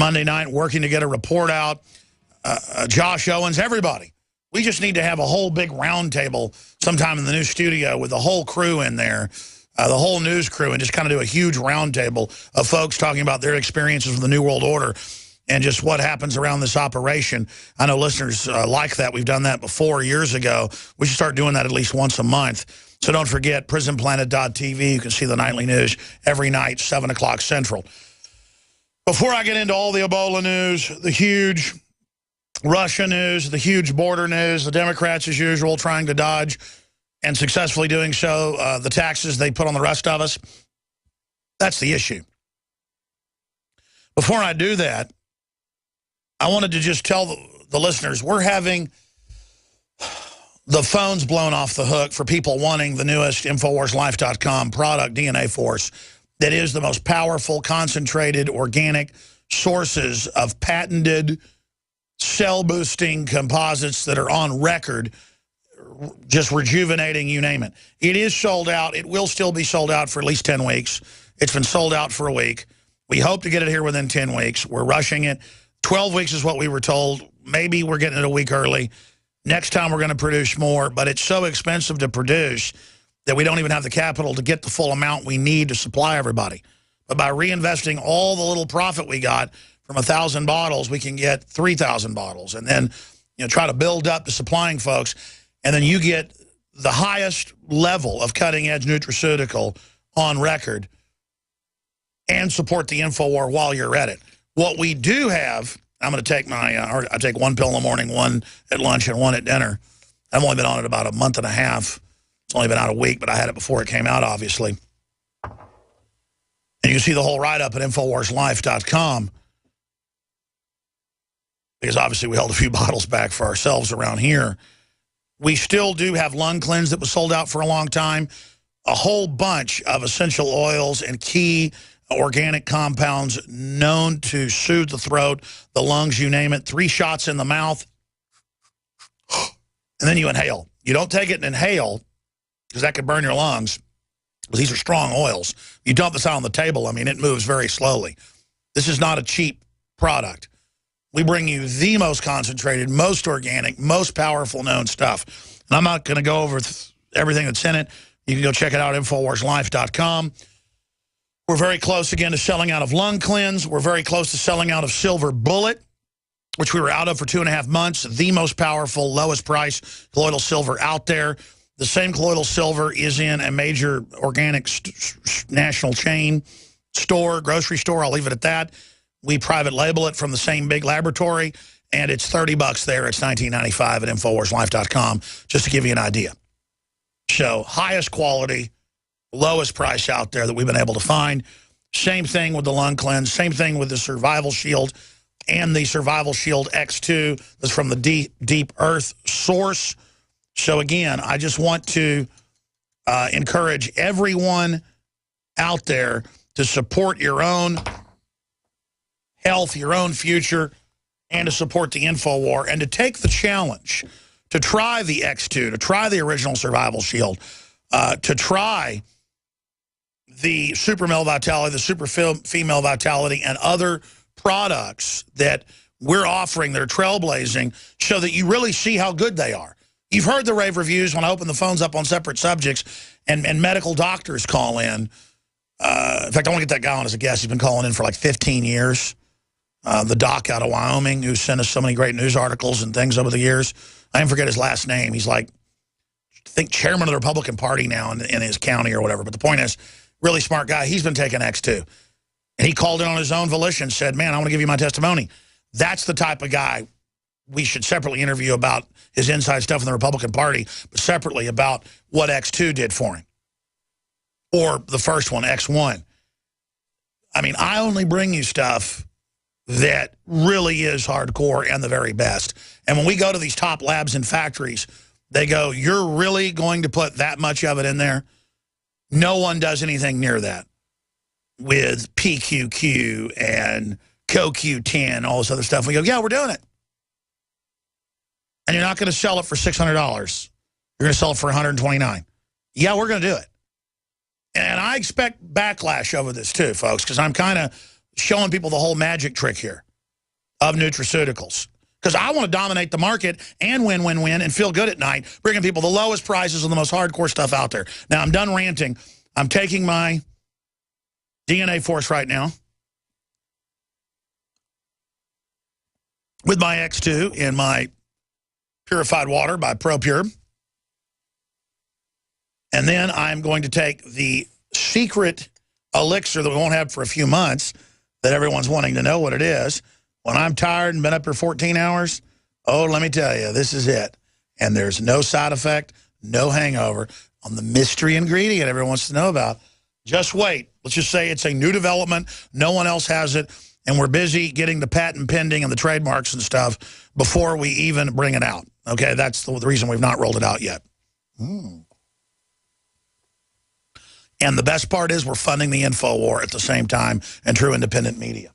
Monday night working to get a report out. Josh Owens, everybody. We just need to have a whole big round table sometime in the new studio with the whole crew in there, the whole news crew, and just kind of do a huge round table of folks talking about their experiences with the New World Order and just what happens around this operation. I know listeners like that. We've done that before years ago. We should start doing that at least once a month. So don't forget, prisonplanet.tv. You can see the nightly news every night, 7 o'clock Central. Before I get into all the Ebola news, the huge Russia news, the huge border news, the Democrats, as usual, trying to dodge and successfully doing so, the taxes they put on the rest of us, that's the issue. Before I do that, I wanted to just tell the listeners, we're having the phones blown off the hook for people wanting the newest InfoWarsLife.com product, DNA Force, that is the most powerful, concentrated, organic sources of patented cell-boosting composites that are on record, just rejuvenating, you name it. It is sold out. It will still be sold out for at least 10 weeks. It's been sold out for a week. We hope to get it here within 10 weeks. We're rushing it. 12 weeks is what we were told. Maybe we're getting it a week early. Next time we're going to produce more, but it's so expensive to produce that we don't even have the capital to get the full amount we need to supply everybody. But by reinvesting all the little profit we got from 1,000 bottles, we can get 3,000 bottles, and then try to build up to supplying folks, and then you get the highest level of cutting-edge nutraceutical on record and support the InfoWar while you're at it. What we do have, I'm going to take I take one pill in the morning, one at lunch, and one at dinner. I've only been on it about a month and a half. It's only been out a week, but I had it before it came out, obviously. And you can see the whole write-up at InfoWarsLife.com. Because obviously we held a few bottles back for ourselves around here. We still do have Lung Cleanse that was sold out for a long time. A whole bunch of essential oils and key organic compounds known to soothe the throat, the lungs, you name it. 3 shots in the mouth. And then you inhale. You don't take it and inhale because that could burn your lungs. Because these are strong oils. You dump this out on the table, I mean, it moves very slowly. This is not a cheap product. We bring you the most concentrated, most organic, most powerful known stuff. And I'm not going to go over everything that's in it. You can go check it out at InfoWarsLife.com. We're very close, again, to selling out of Lung Cleanse. We're very close to selling out of Silver Bullet, which we were out of for 2.5 months. The most powerful, lowest price colloidal silver out there. The same colloidal silver is in a major organic national chain store, grocery store. I'll leave it at that. We private label it from the same big laboratory, and it's $30 there. It's $19.95 at InfoWarsLife.com, just to give you an idea. So highest quality, lowest price out there that we've been able to find. Same thing with the Lung Cleanse. Same thing with the Survival Shield and the Survival Shield X2 that's from the deep earth source. So again, I just want to encourage everyone out there to support your own health, your own future, and to support the InfoWar, and to take the challenge to try the X2, to try the original Survival Shield, to try the Super Male Vitality, the Super Female Vitality, and other products that we're offering that are trailblazing so that you really see how good they are. You've heard the rave reviews when I open the phones up on separate subjects and medical doctors call in. In fact, I want to get that guy on as a guest. He's been calling in for like 15 years. The doc out of Wyoming who sent us so many great news articles and things over the years. I didn't forget his last name. He's like, I think, chairman of the Republican Party now in his county or whatever. But the point is, really smart guy. He's been taking X2. And he called in on his own volition, said, man, I want to give you my testimony. That's the type of guy we should separately interview about his inside stuff in the Republican Party, but separately about what X2 did for him. Or the first one, X1. I mean, I only bring you stuff that really is hardcore and the very best. And when we go to these top labs and factories, they go, you're really going to put that much of it in there? No one does anything near that with PQQ and CoQ10, all this other stuff. We go, yeah, we're doing it. And you're not going to sell it for $600. You're going to sell it for $129. Yeah, we're going to do it. And I expect backlash over this too, folks, because I'm kind of showing people the whole magic trick here. of nutraceuticals. Because I want to dominate the market and win and feel good at night, bringing people the lowest prices and the most hardcore stuff out there. Now, I'm done ranting. I'm taking my DNA Force right now with my X2 in my purified water by ProPure. And then I'm going to take the secret elixir that we won't have for a few months that everyone's wanting to know what it is. When I'm tired and been up here 14 hours, oh, let me tell you, this is it. And there's no side effect, no hangover on the mystery ingredient everyone wants to know about. Just wait. Let's just say it's a new development. No one else has it. And we're busy getting the patent pending and the trademarks and stuff before we even bring it out. Okay, that's the reason we've not rolled it out yet. And the best part is we're funding the InfoWar at the same time and true independent media.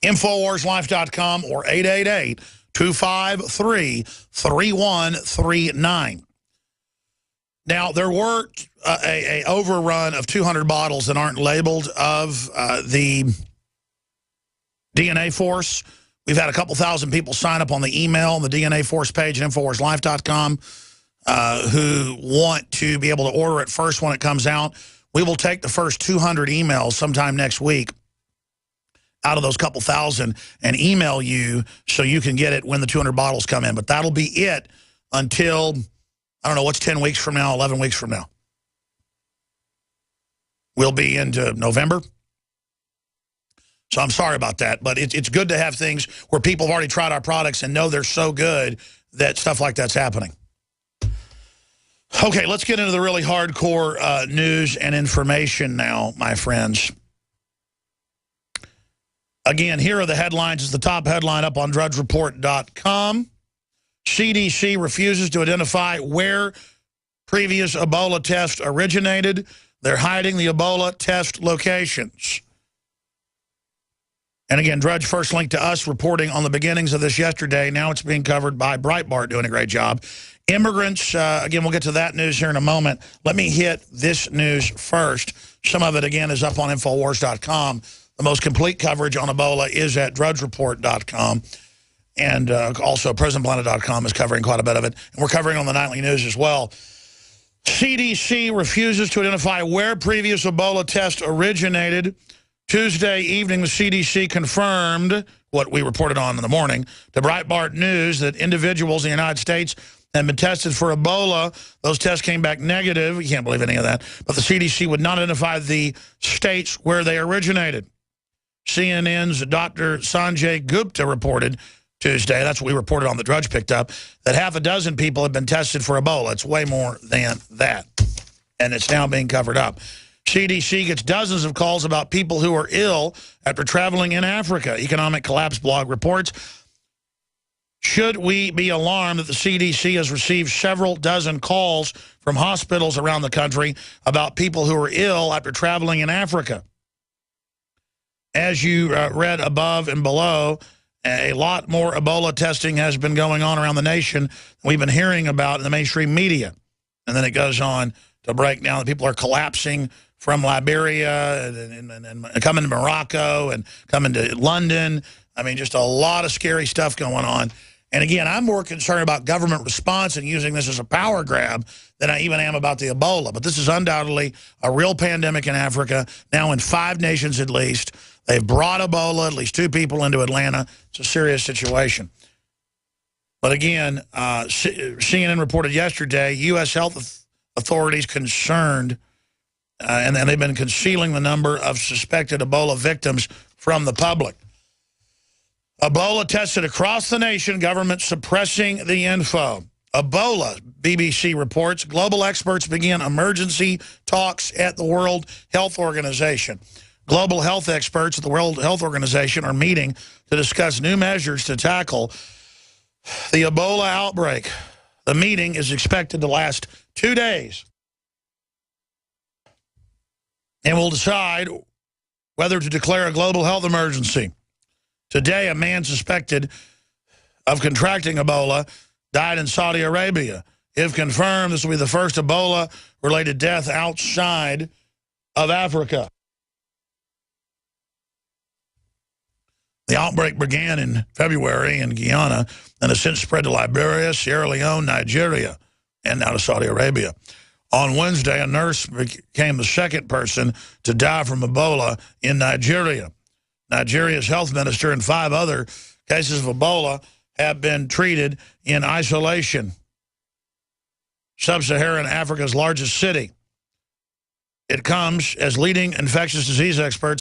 InfoWarsLife.com or 888-253-3139. Now, there were a overrun of 200 bottles that aren't labeled of the DNA Force. We've had a couple thousand people sign up on the email on the DNA Force page at InfoWarsLife.com who want to be able to order it first when it comes out. We will take the first 200 emails sometime next week out of those couple thousand and email you so you can get it when the 200 bottles come in. But that'll be it until, I don't know, what's 10 weeks from now, 11 weeks from now? We'll be into November. So I'm sorry about that, but it's good to have things where people have already tried our products and know they're so good that stuff like that's happening. Okay, let's get into the really hardcore news and information now, my friends. Again, here are the headlines. It's the top headline up on drudgereport.com. CDC refuses to identify where previous Ebola test originated. They're hiding the Ebola test locations. And again, Drudge first linked to us reporting on the beginnings of this yesterday. Now it's being covered by Breitbart, doing a great job. Immigrants, again, we'll get to that news here in a moment. Let me hit this news first. Some of it, again, is up on Infowars.com. The most complete coverage on Ebola is at drudgereport.com. And also PrisonPlanet.com is covering quite a bit of it. And we're covering on the nightly news as well. CDC refuses to identify where previous Ebola test originated. Tuesday evening, the CDC confirmed what we reported on in the morning to Breitbart News that individuals in the United States had been tested for Ebola. Those tests came back negative. You can't believe any of that. But the CDC would not identify the states where they originated. CNN's Dr. Sanjay Gupta reported Tuesday, that's what we reported on the Drudge picked up, that half a dozen people have been tested for Ebola. It's way more than that. And it's now being covered up. CDC gets dozens of calls about people who are ill after traveling in Africa. Economic Collapse blog reports. Should we be alarmed that the CDC has received several dozen calls from hospitals around the country about people who are ill after traveling in Africa? As you read above and below, a lot more Ebola testing has been going on around the nation. We've been hearing about in the mainstream media. And then it goes on to break down that people are collapsing from Liberia and coming to Morocco and coming to London. I mean, just a lot of scary stuff going on. And again, I'm more concerned about government response and using this as a power grab than I even am about the Ebola. But this is undoubtedly a real pandemic in Africa, now in 5 nations at least. They've brought Ebola, at least 2 people into Atlanta. It's a serious situation. But again, CNN reported yesterday, U.S. health authorities concerned, and they've been concealing the number of suspected Ebola victims from the public. Ebola tested across the nation, government suppressing the info. Ebola, BBC reports, global experts begin emergency talks at the World Health Organization. Global health experts at the World Health Organization are meeting to discuss new measures to tackle the Ebola outbreak. The meeting is expected to last 2 days. And will decide whether to declare a global health emergency. Today, a man suspected of contracting Ebola died in Saudi Arabia. If confirmed, this will be the first Ebola-related death outside of Africa. The outbreak began in February in Guyana and has since spread to Liberia, Sierra Leone, Nigeria, and now to Saudi Arabia. On Wednesday, a nurse became the second person to die from Ebola in Nigeria. Nigeria's health minister and 5 other cases of Ebola have been treated in isolation. Sub-Saharan Africa's largest city. It comes as leading infectious disease experts